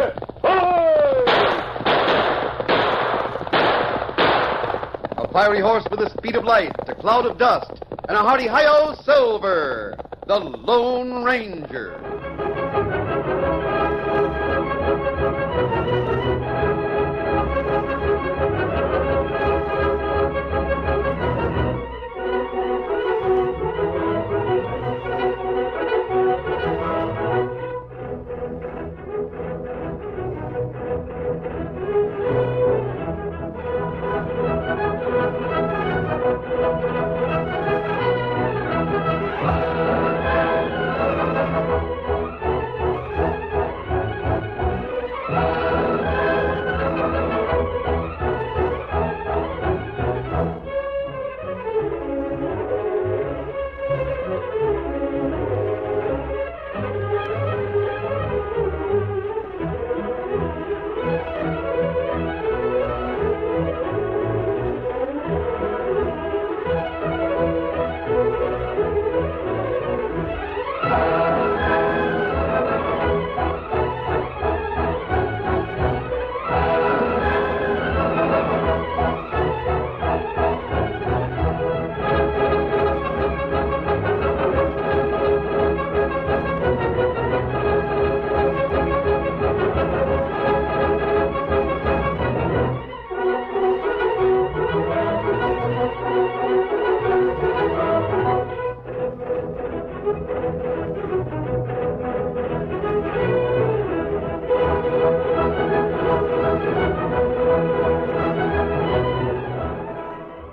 Silver! Hoy! A fiery horse with the speed of light, a cloud of dust, and a hearty hi-yo, Silver, the Lone Ranger.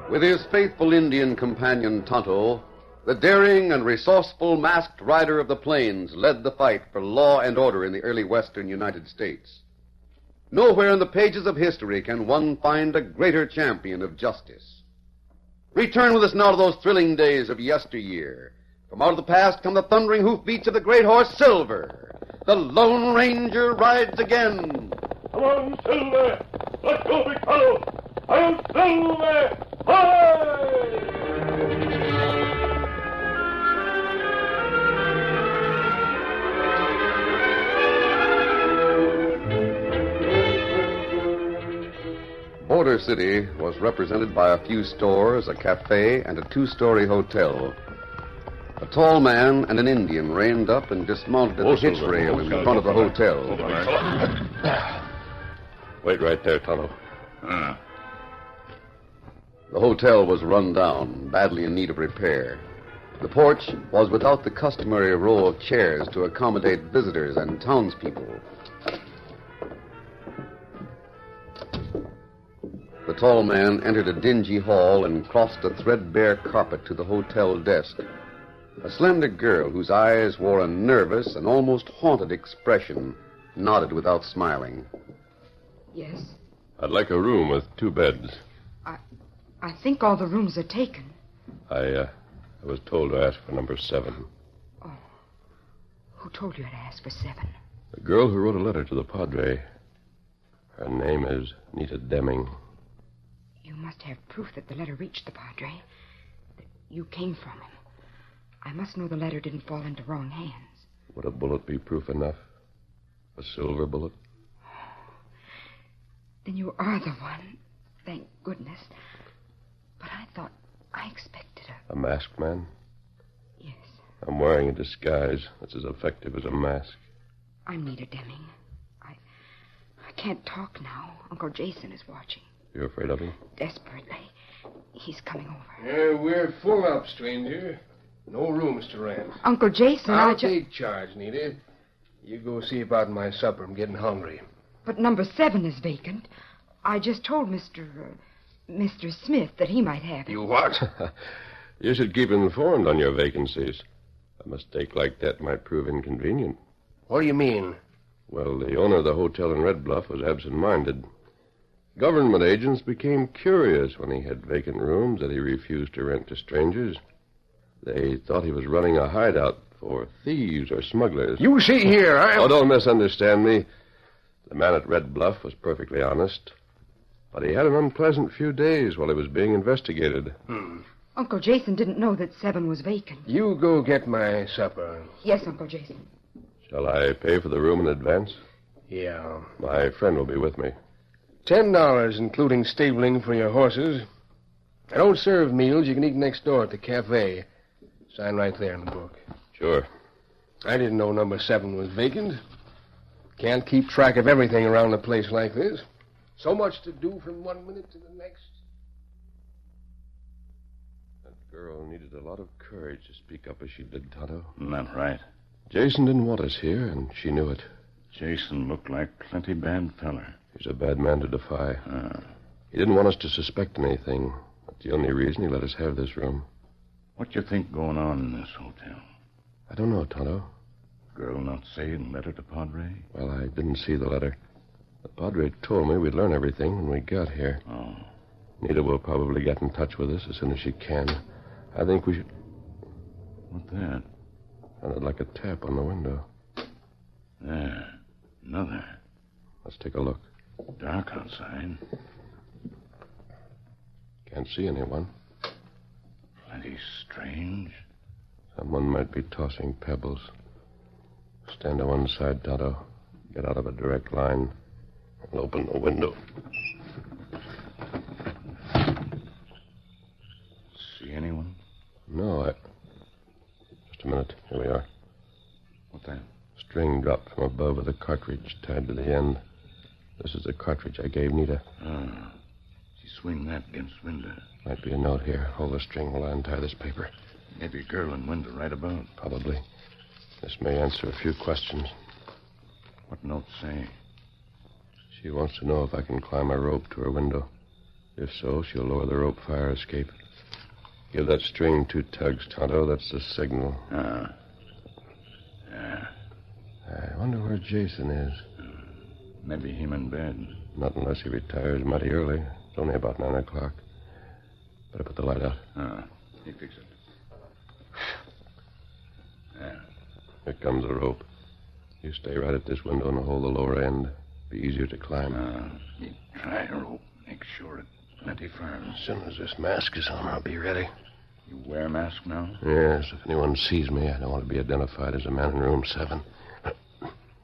With his faithful Indian companion Tonto, the daring and resourceful masked rider of the plains led the fight for law and order in the early western United States. Nowhere in the pages of history can one find a greater champion of justice. Return with us now to those thrilling days of yesteryear. From out of the past come the thundering hoofbeats of the great horse Silver. The Lone Ranger rides again. Come on, Silver! Let's go, big fellow! I'm Silver! Hi! Border City was represented by a few stores, a cafe, and a two-story hotel. A tall man and an Indian reined up and dismounted at the hitch rail in front of the hotel. Wait right there, Tonto. The hotel was run down, badly in need of repair. The porch was without the customary row of chairs to accommodate visitors and townspeople. The tall man entered a dingy hall and crossed a threadbare carpet to the hotel desk. A slender girl whose eyes wore a nervous and almost haunted expression nodded without smiling. Yes? I'd like a room with 2 beds. I think all the rooms are taken. I was told to ask for number 7. Oh. Who told you to ask for 7? The girl who wrote a letter to the Padre. Her name is Nita Deming. You must have proof that the letter reached the Padre. That you came from him. I must know the letter didn't fall into wrong hands. Would a bullet be proof enough? A silver bullet? Then you are the one. Thank goodness. But I expected a masked man? Yes. I'm wearing a disguise that's as effective as a mask. I'm Nita Deming. I can't talk now. Uncle Jason is watching. You're afraid of him? Desperately. He's coming over. We're full up, stranger. No rooms to rent. Uncle Jason, I'll take charge, Nita. You go see about my supper. I'm getting hungry. But number 7 is vacant. I just told Mr. Smith that he might have it. You what? You should keep informed on your vacancies. A mistake like that might prove inconvenient. What do you mean? Well, the owner of the hotel in Red Bluff was absent-minded. Government agents became curious when he had vacant rooms that he refused to rent to strangers. They thought he was running a hideout for thieves or smugglers. You see here, Oh, don't misunderstand me. The man at Red Bluff was perfectly honest. But he had an unpleasant few days while he was being investigated. Uncle Jason didn't know that 7 was vacant. You go get my supper. Yes, Uncle Jason. Shall I pay for the room in advance? Yeah. My friend will be with me. $10, including stabling for your horses. I don't serve meals. You can eat next door at the cafe. Sign right there in the book. Sure. I didn't know number 7 was vacant. Can't keep track of everything around a place like this. So much to do from one minute to the next. That girl needed a lot of courage to speak up as she did, Tonto. Not right. Jason didn't want us here, and she knew it. Jason looked like plenty bad feller. He's a bad man to defy. He didn't want us to suspect anything. That's the only reason he let us have this room. What you think going on in this hotel? I don't know, Tonto. Girl not saying letter to Padre? Well, I didn't see the letter. The Padre told me we'd learn everything when we got here. Oh. Nita will probably get in touch with us as soon as she can. I think we should... What that? Sounded like a tap on the window. There. Another. Let's take a look. Dark outside. Can't see anyone. Plenty strange. Someone might be tossing pebbles. Stand to one side, Tonto. Get out of a direct line and open the window. See anyone? No, Just a minute. Here we are. What that? String dropped from above with a cartridge tied to the end. This is the cartridge I gave Nita. She swing that against window. Might be a note here. Hold the string while I untie this paper. Maybe a girl in window right about. Probably. This may answer a few questions. What note say? She wants to know if I can climb a rope to her window. If so, she'll lower the rope fire escape. Give that string 2 tugs, Tonto. That's the signal. Yeah. I wonder where Jason is. Maybe him in bed. Not unless he retires mighty early. It's only about 9 o'clock. Better put the light out. He fix it. Yeah. Here comes the rope. You stay right at this window and hold the lower end. Be easier to climb. You try a rope. Make sure it's plenty firm. As soon as this mask is on, I'll be ready. You wear a mask now? Yes, if anyone sees me, I don't want to be identified as a man in room 7.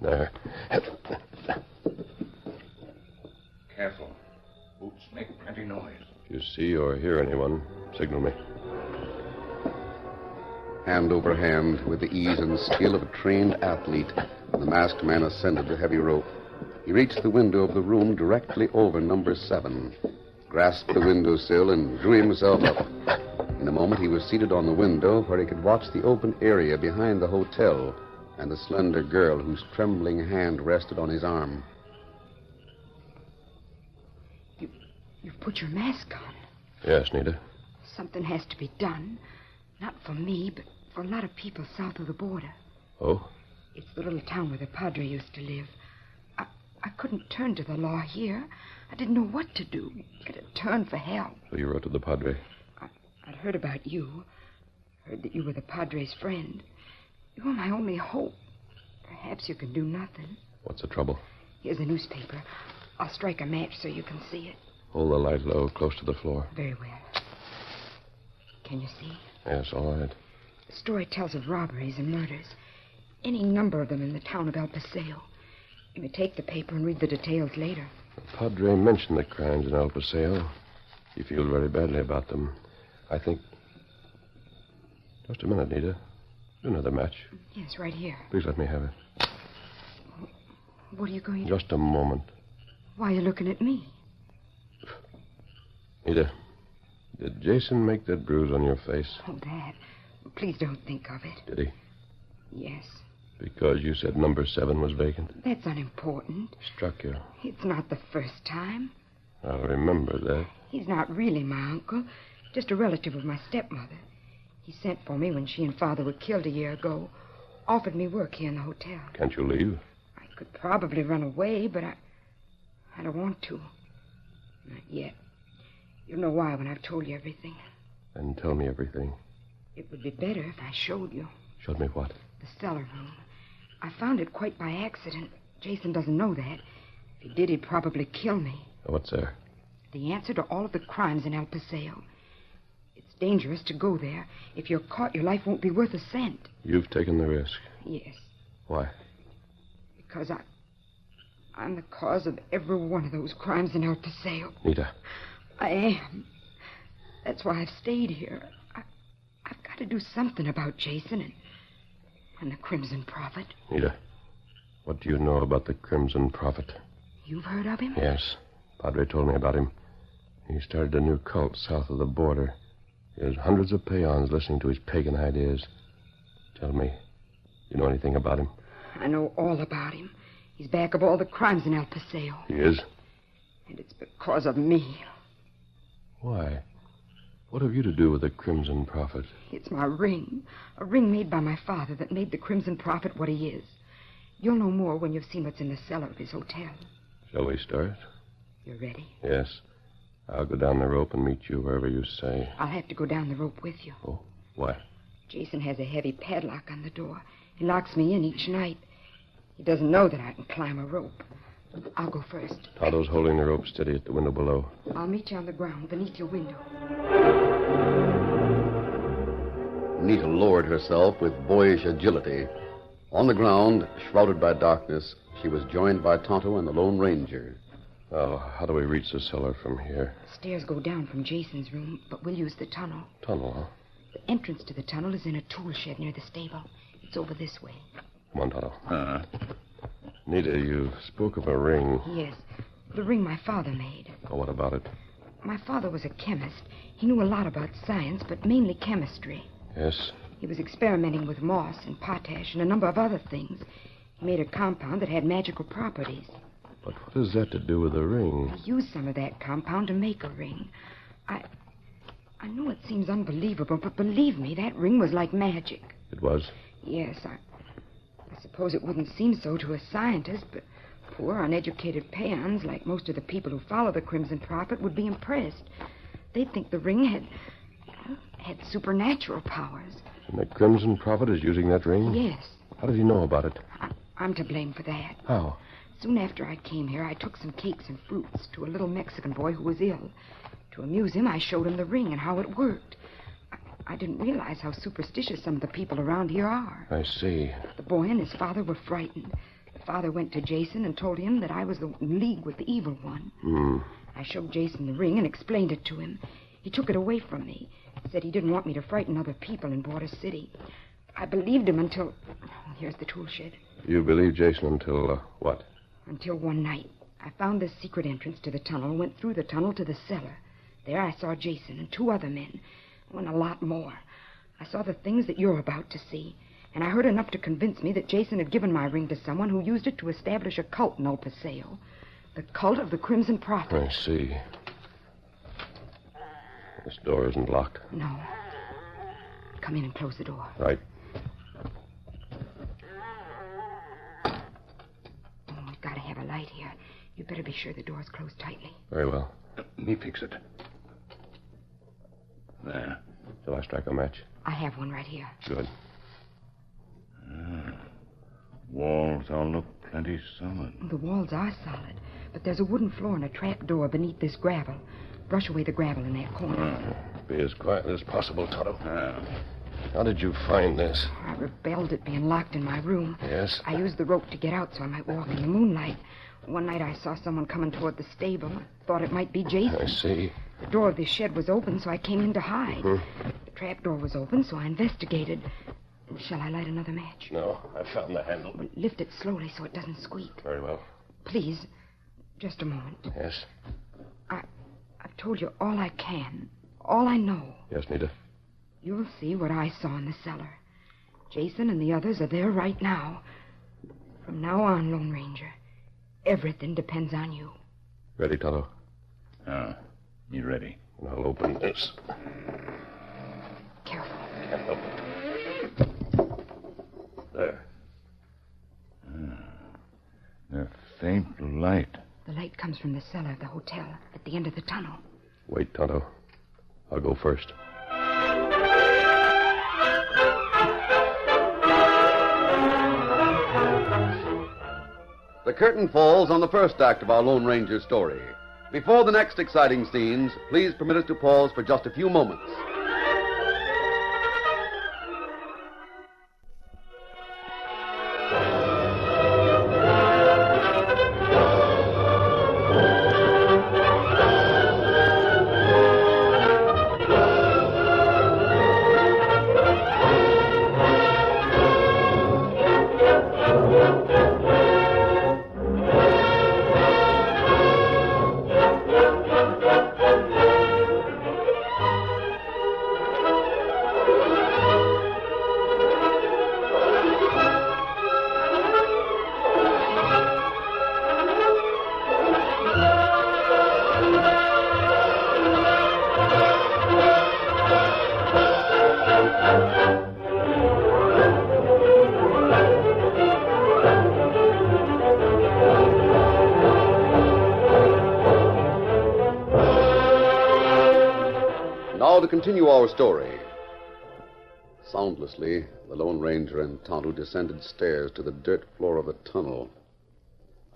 There. Careful. Boots make plenty noise. If you see or hear anyone, signal me. Hand over hand, with the ease and skill of a trained athlete, the masked man ascended the heavy rope. He reached the window of the room directly over number 7, grasped the windowsill, and drew himself up. In a moment, he was seated on the window where he could watch the open area behind the hotel and the slender girl whose trembling hand rested on his arm. You've put your mask on. Yes, Nita. Something has to be done. Not for me, but for a lot of people south of the border. Oh? It's the little town where the Padre used to live. I couldn't turn to the law here. I didn't know what to do. Get a turn for help. So you wrote to the Padre? I'd heard about you. Heard that you were the Padre's friend. You were my only hope. Perhaps you can do nothing. What's the trouble? Here's a newspaper. I'll strike a match so you can see it. Hold the light low, close to the floor. Very well. Can you see? Yes, all right. The story tells of robberies and murders. Any number of them in the town of El Paseo. You may take the paper and read the details later. The Padre mentioned the crimes in El Paseo. He feels very badly about them. I think... Just a minute, Nita. Do another match. Yes, right here. Please let me have it. What are you going to... Just a moment. Why are you looking at me? Nita, did Jason make that bruise on your face? Oh, that. Please don't think of it. Did he? Yes. Because you said number 7 was vacant? That's unimportant. Struck you. It's not the first time. I'll remember that. He's not really my uncle. Just a relative of my stepmother. He sent for me when she and Father were killed a year ago. Offered me work here in the hotel. Can't you leave? I could probably run away, but I don't want to. Not yet. You'll know why when I've told you everything. Then tell me everything. It would be better if I showed you. Showed me what? The cellar room. I found it quite by accident. Jason doesn't know that. If he did, he'd probably kill me. What's there? The answer to all of the crimes in El Paseo. It's dangerous to go there. If you're caught, your life won't be worth a cent. You've taken the risk. Yes. Why? Because I'm the cause of every one of those crimes in El Paseo. Nita. I am. That's why I've stayed here. I've got to do something about Jason and the Crimson Prophet. Nita, what do you know about the Crimson Prophet? You've heard of him? Yes. Padre told me about him. He started a new cult south of the border. He has hundreds of peons listening to his pagan ideas. Tell me, you know anything about him? I know all about him. He's back of all the crimes in El Paseo. He is? And it's because of me. Why? What have you to do with the Crimson Prophet? It's my ring. A ring made by my father that made the Crimson Prophet what he is. You'll know more when you've seen what's in the cellar of his hotel. Shall we start? You ready? Yes. I'll go down the rope and meet you wherever you say. I'll have to go down the rope with you. Oh, why? Jason has a heavy padlock on the door. He locks me in each night. He doesn't know that I can climb a rope. I'll go first. Tonto's holding the rope steady at the window below. I'll meet you on the ground beneath your window. Nita lowered herself with boyish agility. On the ground, shrouded by darkness, she was joined by Tonto and the Lone Ranger. Oh, how do we reach the cellar from here? Stairs go down from Jason's room, but we'll use the tunnel. Tunnel, huh? The entrance to the tunnel is in a tool shed near the stable. It's over this way. Come on, Tonto. Nita, you spoke of a ring. Yes, the ring my father made. Oh, what about it? My father was a chemist. He knew a lot about science, but mainly chemistry. Yes? He was experimenting with moss and potash and a number of other things. He made a compound that had magical properties. But what has that to do with the ring? He used some of that compound to make a ring. I know it seems unbelievable, but believe me, that ring was like magic. It was? Yes, I suppose it wouldn't seem so to a scientist, but poor, uneducated peons, like most of the people who follow the Crimson Prophet, would be impressed. They'd think the ring had supernatural powers. And the Crimson Prophet is using that ring? Yes. How did he know about it? I'm to blame for that. How? Soon after I came here, I took some cakes and fruits to a little Mexican boy who was ill. To amuse him, I showed him the ring and how it worked. I didn't realize how superstitious some of the people around here are. I see. The boy and his father were frightened. The father went to Jason and told him that I was in league with the evil one. I showed Jason the ring and explained it to him. He took it away from me. Said he didn't want me to frighten other people in Border City. I believed him until... Here's the tool shed. You believed Jason until, what? Until one night. I found this secret entrance to the tunnel and went through the tunnel to the cellar. There I saw Jason and two other men. And a lot more. I saw the things that you're about to see. And I heard enough to convince me that Jason had given my ring to someone who used it to establish a cult in El Paseo. The cult of the Crimson Prophet. I see. This door isn't locked. No. Come in and close the door. Right. Oh, we've got to have a light here. You better be sure the door's closed tightly. Very well. Me fix it. There. Shall I strike a match? I have one right here. Good. Walls all look plenty solid. The walls are solid, but there's a wooden floor and a trap door beneath this gravel. Brush away the gravel in that corner. Be as quiet as possible, Tonto. Ah. How did you find this? I rebelled at being locked in my room. Yes? I used the rope to get out so I might walk in the moonlight. One night I saw someone coming toward the stable. I thought it might be Jason. I see. The door of this shed was open, so I came in to hide. The trap door was open, so I investigated. Shall I light another match? No, I found the handle. Lift it slowly so it doesn't squeak. Very well. Please, just a moment. Yes? I've told you all I can, all I know. Yes, Nita? You'll see what I saw in the cellar. Jason and the others are there right now. From now on, Lone Ranger, everything depends on you. Ready, Tonto? You ready? And I'll open this. Careful. Can't help it. There. A faint light. The light comes from the cellar of the hotel at the end of the tunnel. Wait, Tonto. I'll go first. The curtain falls on the first act of our Lone Ranger story. Before the next exciting scenes, please permit us to pause for just a few moments. now to continue our story. Soundlessly, the Lone Ranger and Tonto descended stairs to the dirt floor of the tunnel.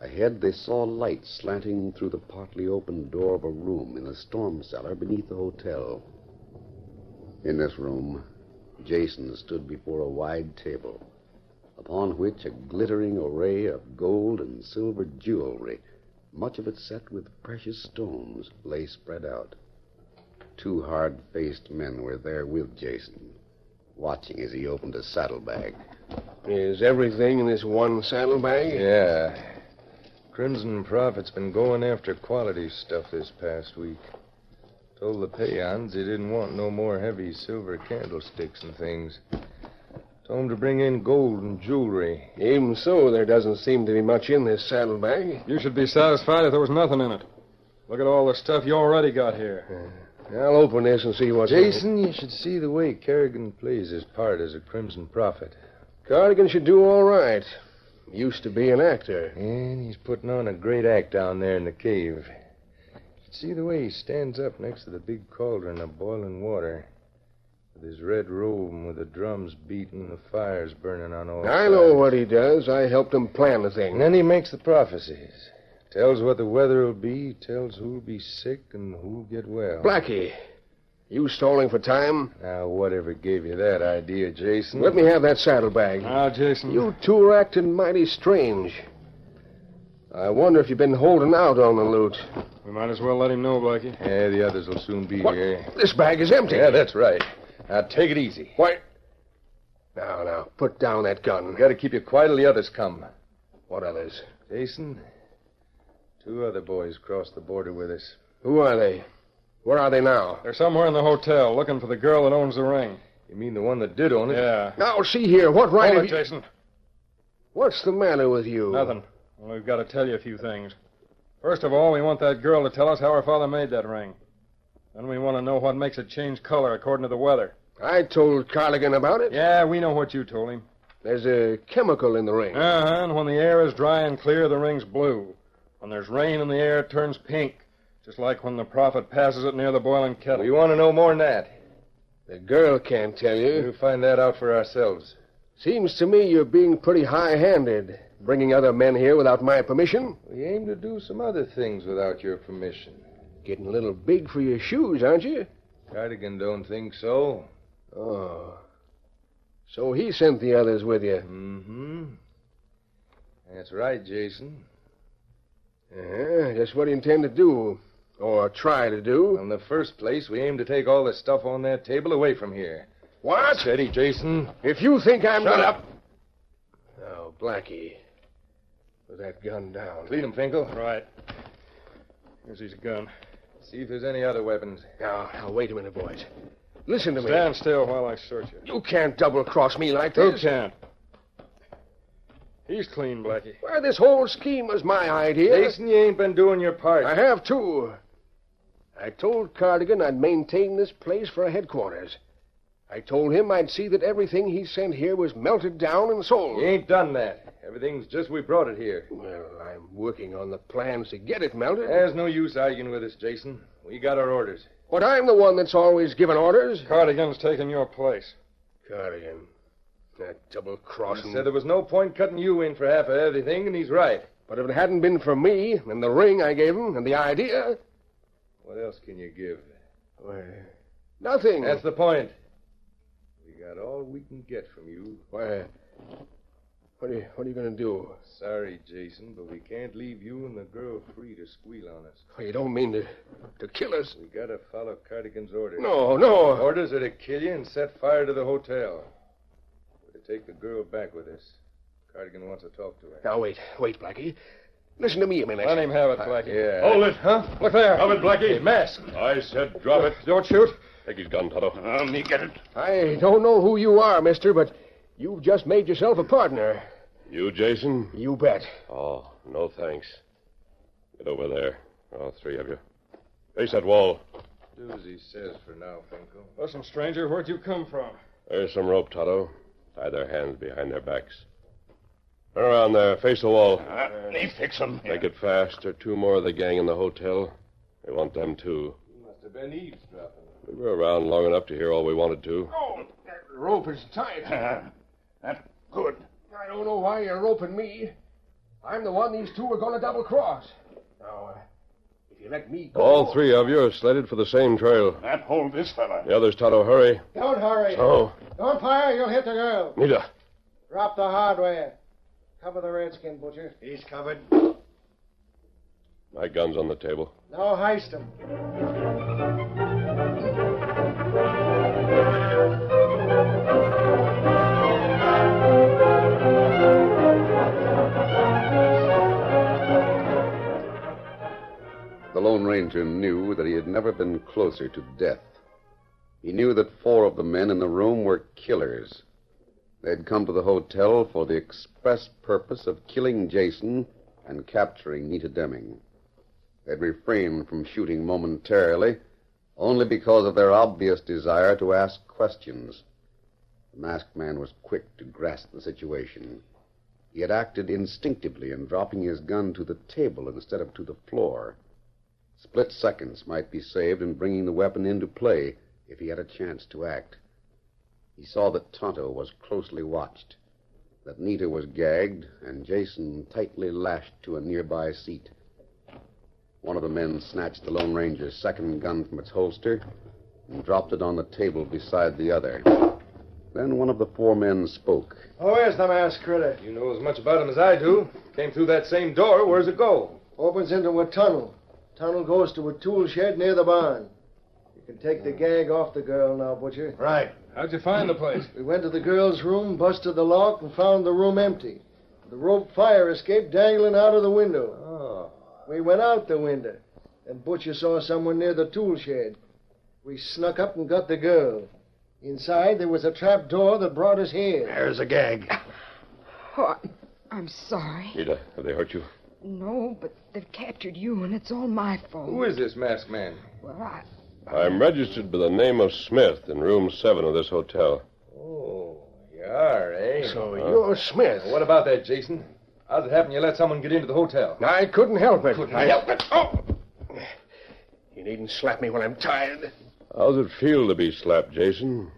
Ahead, they saw light slanting through the partly open door of a room in the storm cellar beneath the hotel. In this room, Jason stood before a wide table, upon which a glittering array of gold and silver jewelry, much of it set with precious stones, lay spread out. Two hard-faced men were there with Jason, watching as he opened a saddlebag. Is everything in this one saddlebag? Yeah. Crimson Prophet's been going after quality stuff this past week. Told the peons he didn't want no more heavy silver candlesticks and things. Told him to bring in gold and jewelry. Even so, there doesn't seem to be much in this saddlebag. You should be satisfied if there was nothing in it. Look at all the stuff you already got here. I'll open this and see what's in it. Jason, you should see the way Kerrigan plays his part as a Crimson Prophet. Cardigan should do all right. Used to be an actor. And he's putting on a great act down there in the cave. You should see the way he stands up next to the big cauldron of boiling water. With his red robe and with the drums beating and the fires burning on all sides. I know what he does. I helped him plan the thing. And then he makes the prophecies. Tells what the weather will be, tells who'll be sick and who'll get well. Blackie, you stalling for time? Now, whatever gave you that idea, Jason? Let me have that saddlebag. Now, Jason. You two are acting mighty strange. I wonder if you've been holding out on the loot. We might as well let him know, Blackie. Yeah, the others will soon be What? here. This bag is empty. Yeah, that's right. Now, take it easy. Why? Now, put down that gun. Got to keep you quiet till the others come. What others? Jason, 2 other boys crossed the border with us. Who are they? Where are they now? They're somewhere in the hotel looking for the girl that owns the ring. You mean the one that did own it? Yeah. Now, see here. What right Hold have it, you... Jason. What's the matter with you? Nothing. Well, we've got to tell you a few things. First of all, we want that girl to tell us how her father made that ring. Then we want to know what makes it change color according to the weather. I told Cardigan about it. Yeah, we know what you told him. There's a chemical in the ring. Uh-huh, and when the air is dry and clear, the ring's blue. When there's rain in the air, it turns pink. Just like when the prophet passes it near the boiling kettle. We want to know more than that. The girl can't tell you. We'll find that out for ourselves. Seems to me you're being pretty high-handed, bringing other men here without my permission. We aim to do some other things without your permission. Getting a little big for your shoes, aren't you? Cardigan don't think so. Oh. So he sent the others with you. Mm-hmm. That's right, Jason. Just what do you intend to do? Or try to do? In the first place, we aim to take all the stuff on that table away from here. What? Steady, Jason. If you think I'm Shut gonna... up. Now, Blackie, put that gun down. Lead him, Finkel. Right. Here's his gun. See if there's any other weapons. Now, wait a minute, boys. Listen to me. Stand still while I search you. You can't double-cross me like Who this. can't? He's clean, Blackie. Why, this whole scheme was my idea. Jason, you ain't been doing your part. I have, too. I told Cardigan I'd maintain this place for a headquarters. I told him I'd see that everything he sent here was melted down and sold. You ain't done that. Everything's just we brought it here. Well, I'm working on the plans to get it melted. There's no use arguing with us, Jason. We got our orders. But I'm the one that's always given orders. Cardigan's taking your place. Cardigan. That He double-crossing... said there was no point cutting you in for half of everything, and he's right. But if it hadn't been for me and the ring I gave him and the idea... What else can you give? Well, nothing. That's the point. We got all we can get from you. Why, what are you going to do? Sorry, Jason, but we can't leave you and the girl free to squeal on us. Oh, you don't mean to kill us? We gotta follow Cardigan's orders. No. Orders are to kill you and set fire to the hotel. We're to take the girl back with us. Cardigan wants to talk to her. Now, wait, Blackie. Listen to me a minute. Let him have it, Blackie. Yeah. Hold it. Huh? Look there. Drop it, Blackie. Mask. I said drop it. Don't shoot. Take his gun, Tonto. Let me get it. I don't know who you are, mister, but you've just made yourself a partner. You, Jason? You bet. Oh, no thanks. Get over there, all 3 of you. Face that wall. Do as he says for now, Finkel. Listen, stranger, where'd you come from? There's some rope, Tonto. Tie their hands behind their backs. Turn around there. Face the wall. They fix them. Make it fast. There are 2 more of the gang in the hotel. We want them, too. He must have been eavesdropping. We were around long enough to hear all we wanted to. Oh, that rope is tight. That's good. I don't know why you're roping me. I'm the one these two are going to double-cross. Now, if you let me go... All three of you are slated for the same trail. That hold this fella. The others, Tonto, hurry. Don't hurry. So, Don't fire, you'll hit the girl. Nita. Drop the hardware. Cover the redskin, Butcher. He's covered. My gun's on the table. Now heist him. The Lone Ranger knew that he had never been closer to death. He knew that 4 of the men in the room were killers. They'd come to the hotel for the express purpose of killing Jason and capturing Nita Deming. They'd refrained from shooting momentarily only because of their obvious desire to ask questions. The masked man was quick to grasp the situation. He had acted instinctively in dropping his gun to the table instead of to the floor. Split seconds might be saved in bringing the weapon into play if he had a chance to act. He saw that Tonto was closely watched, that Nita was gagged, and Jason tightly lashed to a nearby seat. One of the men snatched the Lone Ranger's second gun from its holster and dropped it on the table beside the other. Then one of the 4 men spoke. Oh, where's the masked critter? You know as much about him as I do. Came through that same door. Where's it go? Opens into a tunnel. Tunnel goes to a tool shed near the barn. You can take the gag off the girl now, Butcher. Right. How'd you find the place? We went to the girl's room, busted the lock, and found the room empty. The rope fire escape dangling out of the window. Oh. We went out the window, and Butcher saw someone near the tool shed. We snuck up and got the girl. Inside, there was a trap door that brought us here. There's a gag. Oh, I'm sorry. Nita, have they hurt you? No, but they've captured you, and it's all my fault. Who is this masked man? Well, I'm registered by the name of Smith in room 7 of this hotel. Oh, you are, eh? So you're Smith. What about that, Jason? How's it happen you let someone get into the hotel? I couldn't help it. Couldn't help it? Oh! You needn't slap me when I'm tired. How's it feel to be slapped, Jason?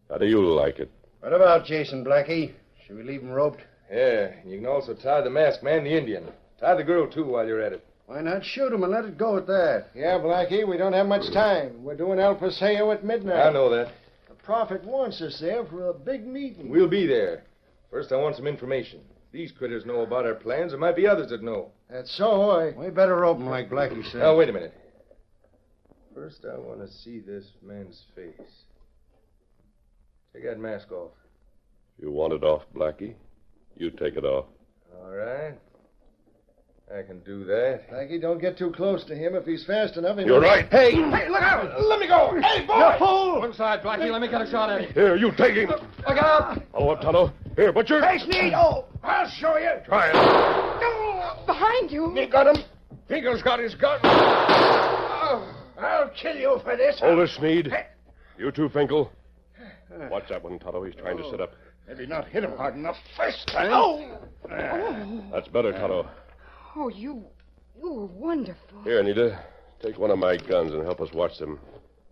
How do you like it? What about Jason, Blackie? Should we leave him roped? Yeah, and you can also tie the masked man, the Indian. Tie the girl, too, while you're at it. Why not shoot him and let it go at that? Yeah, Blackie, we don't have much time. We're doing El Paseo at midnight. I know that. The prophet wants us there for a big meeting. We'll be there. First, I want some information. These critters know about our plans. There might be others that know. That's so, We better rope him like Blackie said. Now, wait a minute. First, I want to see this man's face. Take that mask off. You want it off, Blackie? You take it off. All right. I can do that. Blackie, don't get too close to him. If he's fast enough, You're right. Hey, look out! Let me go! Hey, boy! One side, Blackie. Let me get a shot at him. Here, you take him. Look out! Follow up, Tonto. Here, Butcher. Hey, Sneed! Oh, I'll show you. Try it. behind you. You got him. Finkel's got his gun. Oh, I'll kill you for this. Hold her, Sneed. You too, Finkel. Watch that one, Tonto. He's trying to sit up. Maybe not hit him hard enough first time. That's better, Tonto. Oh, you were wonderful. Here, Anita. Take one of my guns and help us watch them.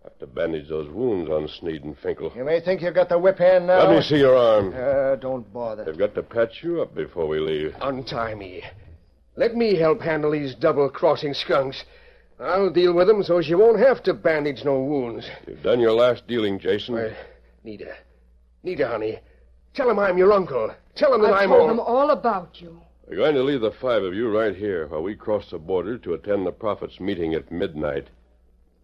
Have to bandage those wounds on Sneed and Finkel. You may think you've got the whip hand now. Let me see your arm. Don't bother. They've got to patch you up before we leave. Untie me. Let me help handle these double-crossing skunks. I'll deal with them so you won't have to bandage no wounds. You've done your last dealing, Jason. Well, Nita, honey. Tell him I'm your uncle. Tell him that I I'm told them all about you. We're going to leave the 5 of you right here while we cross the border to attend the Prophet's meeting at midnight.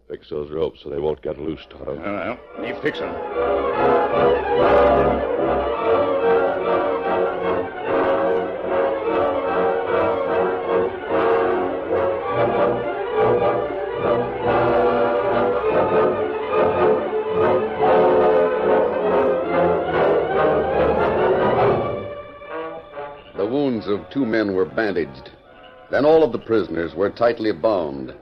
Fix those ropes so they won't get loose, Tonto. Well, you fix them. The wounds of 2 men were bandaged. Then all of the prisoners were tightly bound.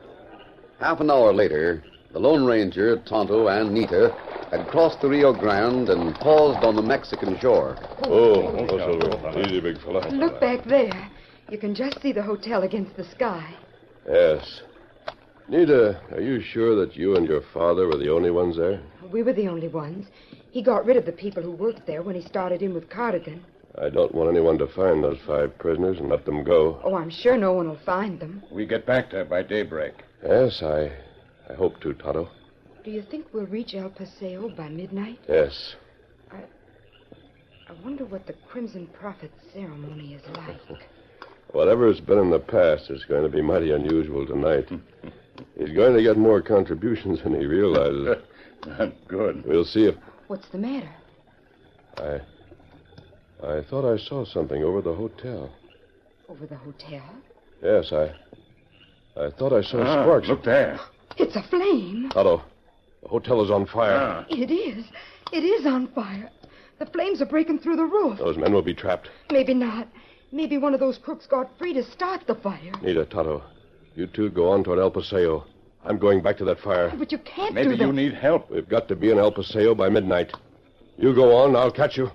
Half an hour later, the Lone Ranger, Tonto, and Nita had crossed the Rio Grande and paused on the Mexican shore. Oh, Silver. Easy, big fella. Look back there. You can just see the hotel against the sky. Yes. Nita, are you sure that you and your father were the only ones there? We were the only ones. He got rid of the people who worked there when he started in with Cardigan. I don't want anyone to find those 5 prisoners and let them go. Oh, I'm sure no one will find them. We get back there by daybreak. Yes, I hope to, Tonto. Do you think we'll reach El Paseo by midnight? Yes. I wonder what the Crimson Prophet ceremony is like. Whatever's been in the past is going to be mighty unusual tonight. He's going to get more contributions than he realizes. Good. We'll see if... What's the matter? I thought I saw something over the hotel. Over the hotel? Yes, I thought I saw sparks. Look there. It's a flame. Tonto, the hotel is on fire. It is. It is on fire. The flames are breaking through the roof. Those men will be trapped. Maybe not. Maybe one of those crooks got free to start the fire. Nita, Tonto, you two go on toward El Paseo. I'm going back to that fire. But you can't Maybe do that. you need help. We've got to be in El Paseo by midnight. You go on, I'll catch you.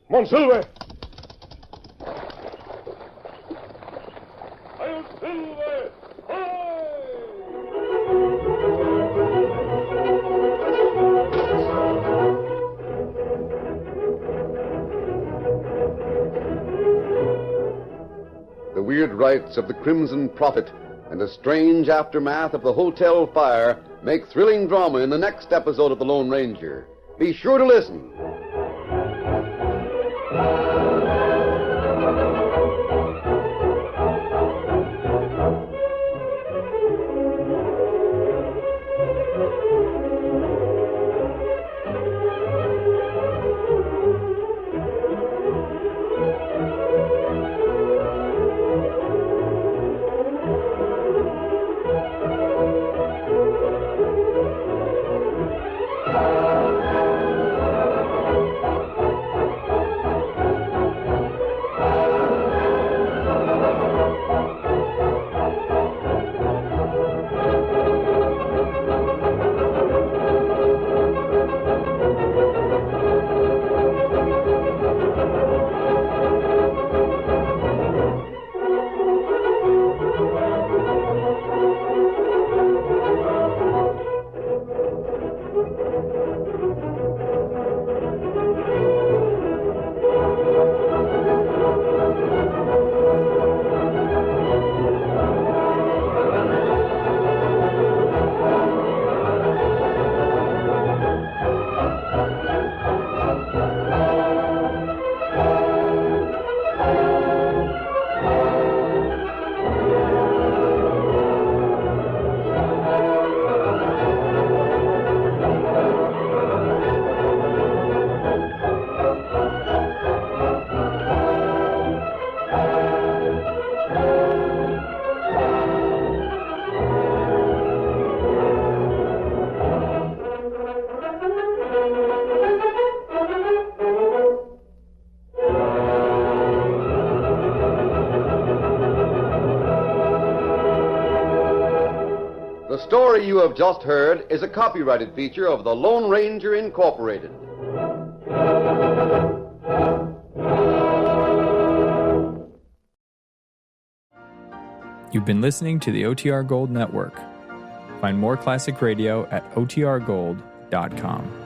Come on, Silver. I'll Silver. The weird rites of the Crimson Prophet and the strange aftermath of the hotel fire make thrilling drama in the next episode of The Lone Ranger. Be sure to listen. The story you have just heard is a copyrighted feature of the Lone Ranger Incorporated. You've been listening to the OTR Gold Network. Find more classic radio at otrgold.com.